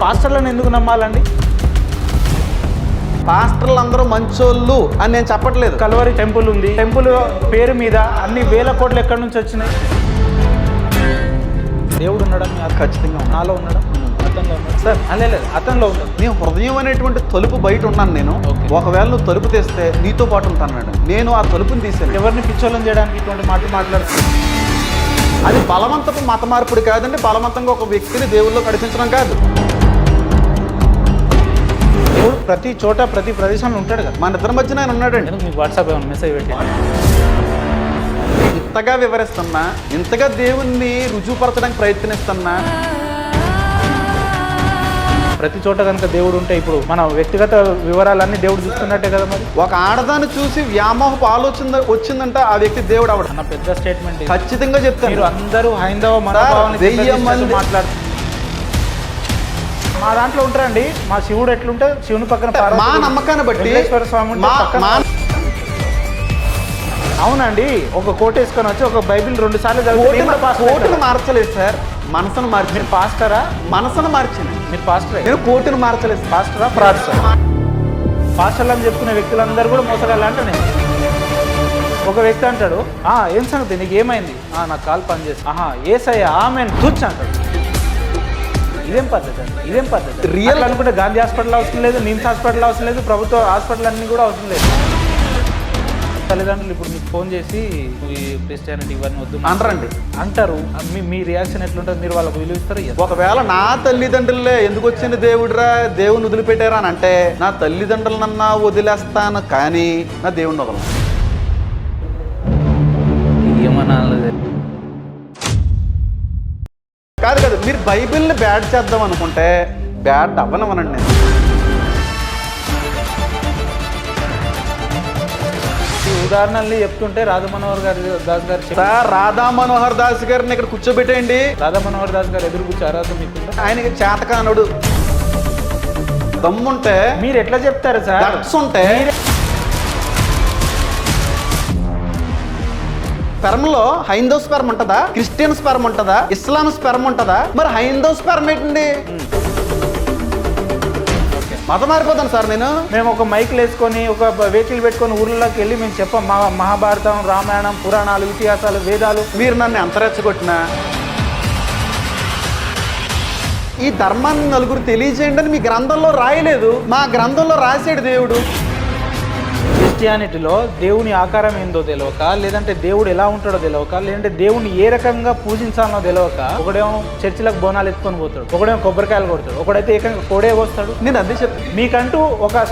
పాస్టర్లను ఎందుకు నమ్మాలండి? పాస్టర్లు అందరూ మంచోళ్ళు అని నేను చెప్పట్లేదు. కల్వరి టెంపుల్ ఉంది, టెంపుల్ పేరు మీద అన్ని వేల కోట్లు ఎక్కడి నుంచి వచ్చినాయి? దేవుడు ఉన్నాడా? ఖచ్చితంగా నాలో ఉన్నాడా? అతనిలో ఉన్నాడు సార్. లేదు, అతనిలో ఉన్నాడు. నీ హృదయం అనేటువంటి తలుపు బయట ఉన్నాను నేను. ఒకవేళ నువ్వు తలుపు తెస్తే నీతో పాటు ఉంటాను. నేను ఆ తలుపుని తీసాను. ఎవరిని పిచ్చోళ్ళని చేయడానికి ఇటువంటి మాటలు మాట్లాడుతున్నాను? అది బలవంతపు మత మార్పుడు కాదండి. బలవంతంగా ఒక వ్యక్తిని దేవుల్లో నడిపించడం కాదు. దేవుడు ప్రతి చోట ప్రతి ప్రదేశంలో ఉంటాడు కదా. మన ఇద్దరి మధ్యన ఆయన ఉన్నాడండి. మీకు వాట్సాప్ ఏమైనా మెసేజ్ పెట్టి ఇంతగా వివరిస్తున్నా, ఇంతగా దేవుణ్ణి రుజువుపరచడానికి ప్రయత్నిస్తున్నా. ప్రతి చోట కనుక దేవుడు ఉంటే ఇప్పుడు మన వ్యక్తిగత వివరాలన్నీ దేవుడు చూస్తున్నట్టే కదా. మరి ఒక ఆడదాన్ని చూసి వ్యామోహపు ఆలోచన వచ్చిందంటే ఆ వ్యక్తి దేవుడు అవడం అన్న పెద్ద స్టేట్మెంట్. ఖచ్చితంగా చెప్తాను. మీరు అందరూ హైందవ మనోభావాన్ని మాట్లాడుతున్నారు. మా దాంట్లో ఉంటారండి. మా శివుడు ఎట్లుంటే శివుని పక్కన మా నమ్మకాన్ని బట్టి స్వామి అవునండి. ఒక కోట్ వేసుకొని వచ్చి ఒక బైబిల్ 2 సార్లు కోటును మార్చలేదు సార్, మనసును మార్చి. మీరు పాస్టరా? మనసును మార్చింది. మీరు పాస్టరే. నేను కోటును మార్చలేదు. పాస్టరా ప్రార్థన పాస్టర్లు అని చెప్పుకునే వ్యక్తులందరూ కూడా మోసగాళ్ళు అంటే నేను. ఒక వ్యక్తి అంటాడు, ఏం సంగతి నీకు ఏమైంది? నాకు కాలు పనిచేస్తా. ఏసయ్యా ఆమెన్ తుచ్ అంటాడు. ఇదేం పద్ధతి అండి? ఇదేం పద్ధతి? రియల్ అనుకుంటే గాంధీ హాస్పిటల్ అవసరం లేదు, నిమ్స్ హాస్పిటల్ అవసరం లేదు, ప్రభుత్వ హాస్పిటల్ అన్నీ కూడా అవసరం లేదు. తల్లిదండ్రులు ఇప్పుడు మీకు ఫోన్ చేసి ఈ క్రిస్టియానిటీ ఇవన్నీ వద్దు అంటారు. మీ రియాక్షన్ ఎట్లుంటుంది? మీరు వాళ్ళకు విలువ ఇస్తారు? ఒకవేళ నా తల్లిదండ్రులే ఎందుకు వచ్చింది దేవుడిరా, దేవుని వదిలిపెట్టారా అని అంటే, నా తల్లిదండ్రులనన్నా వదిలేస్తాను కానీ నా దేవుడిని వదలను. కాదు కాదు, మీరు బైబిల్ని బ్యాడ్ చేద్దాం అనుకుంటే బ్యాడ్ అవ్వనమనండి నేను. ఉదాహరణల్ని చెప్తుంటే రాధా మనోహర్ దాస్ గారు రాధా మనోహర్ దాస్ గారిని ఇక్కడ కూర్చోబెట్టేయండి. రాధా మనోహర్ దాస్ గారు ఎదురు కూర్చోరాదు మీకు. ఆయనకి చేతకానుడు దమ్ముంటే మీరు ఎట్లా చెప్తారు సార్? గట్స్ ఉంటే స్పెర్మ్లో హైందవ స్పెర్మ్ ఉంటుందా, క్రిస్టియన్ స్పెర్మ్ ఉంటుందా, ఇస్లాం స్పెర్మ్ ఉంటుందా? మరి హైందవ స్పెర్మ్ ఏంటండి? మతం మారిపోతాను సార్ నేను. మేము ఒక మైకులు వేసుకొని ఒక వెహికల్ పెట్టుకొని ఊర్లలోకి వెళ్ళి మేము చెప్పాం మహాభారతం, రామాయణం, పురాణాలు, ఇతిహాసాలు, వేదాలు. మీరు నన్ను ఎంత రెచ్చగొట్టినా ఈ ధర్మాన్ని నలుగురు తెలియజేయండి అని మీ గ్రంథంలో రాయలేదు. మా గ్రంథంలో రాసాడు దేవుడు. క్రిస్టియానిటీలో దేవుని ఆకారం ఏందో తెలియక, లేదంటే దేవుడు ఎలా ఉంటాడో తెలియక, లేదంటే దేవుని ఏ రకంగా పూజించాలనో తెలియక, ఒకడేమో చర్చిలకు బోనాలు ఎత్తుకొని పోతాడు, ఒకడేమో కొబ్బరికాయలు కొడతాడు, ఒకడైతే ఏకంగా కోడే వస్తాడు. నేను అదే చెప్తాను. మీకంటూ ఒక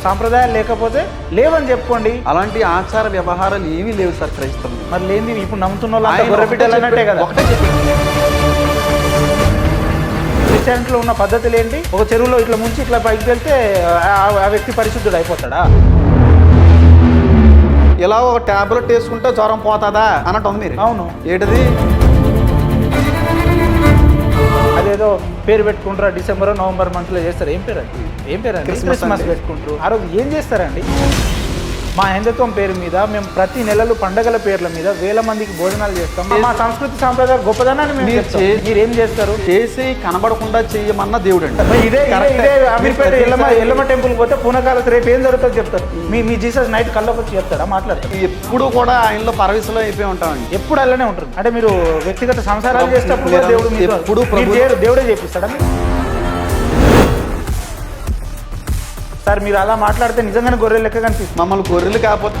సాంప్రదాయాలు లేకపోతే లేవని చెప్పుకోండి. అలాంటి ఆచార వ్యవహారాలు ఏమీ లేవు సార్ క్రైస్తవం. మరి లేని ఇప్పుడు నమ్ముతున్న వాళ్ళు గొర్రెబిడ్డలు అన్నట్టే కదా. క్రిస్టియానిటీలో ఉన్న పద్ధతులు ఏంటి? ఒక చెరువులో ఇట్లా ముంచి ఇట్లా పైకి వెళ్తే ఆ వ్యక్తి పరిశుద్ధుడు అయిపోతాడా? ఇలా ఒక టాబ్లెట్ వేసుకుంటే జ్వరం పోతుందా అన్నట్టు ఉంది మీరు. అవును. ఏంటిది? అదేదో పేరు పెట్టుకుంటారా, డిసెంబర్ నవంబర్ మంత్లో చేస్తారు. ఏం పేరు అది? ఏం పేరు అండి? క్రిస్మస్ పెట్టుకుంటారు. ఆ రోజు ఏం చేస్తారండి? మా హిందుత్వం పేరు మీద మేము ప్రతి నెలలు పండగల పేర్ల మీద వేల మందికి భోజనాలు చేస్తాం. మా సంస్కృతి సాంప్రదాయ గొప్పదనాన్ని మీరు ఏం చేస్తారు? చేసి కనబడకుండా చేయమన్న దేవుడు అండి. ఇదే అమీర్పేట ఎల్లమ్మ టెంపుల్ పోతే పూనకాల రేపు ఏం జరుగుతుందో చెప్తారు. మీ జీసస్ నైట్ కళ్ళకి వచ్చి చెప్తారా? మాట్లాడతారు. ఎప్పుడు కూడా ఆయనలో పరవశలో అయిపోయి ఉంటామండి. ఎప్పుడు అలానే ఉంటారు. అంటే మీరు వ్యక్తిగత సంసారాలు చేసేటప్పుడు దేవుడే చేపిస్తాడా? సార్ మీరు అలా మాట్లాడితే నిజంగానే గొర్రెలు లెక్క కనిపిస్తుంది. మమ్మల్ని గొర్రెలు కాకపోతే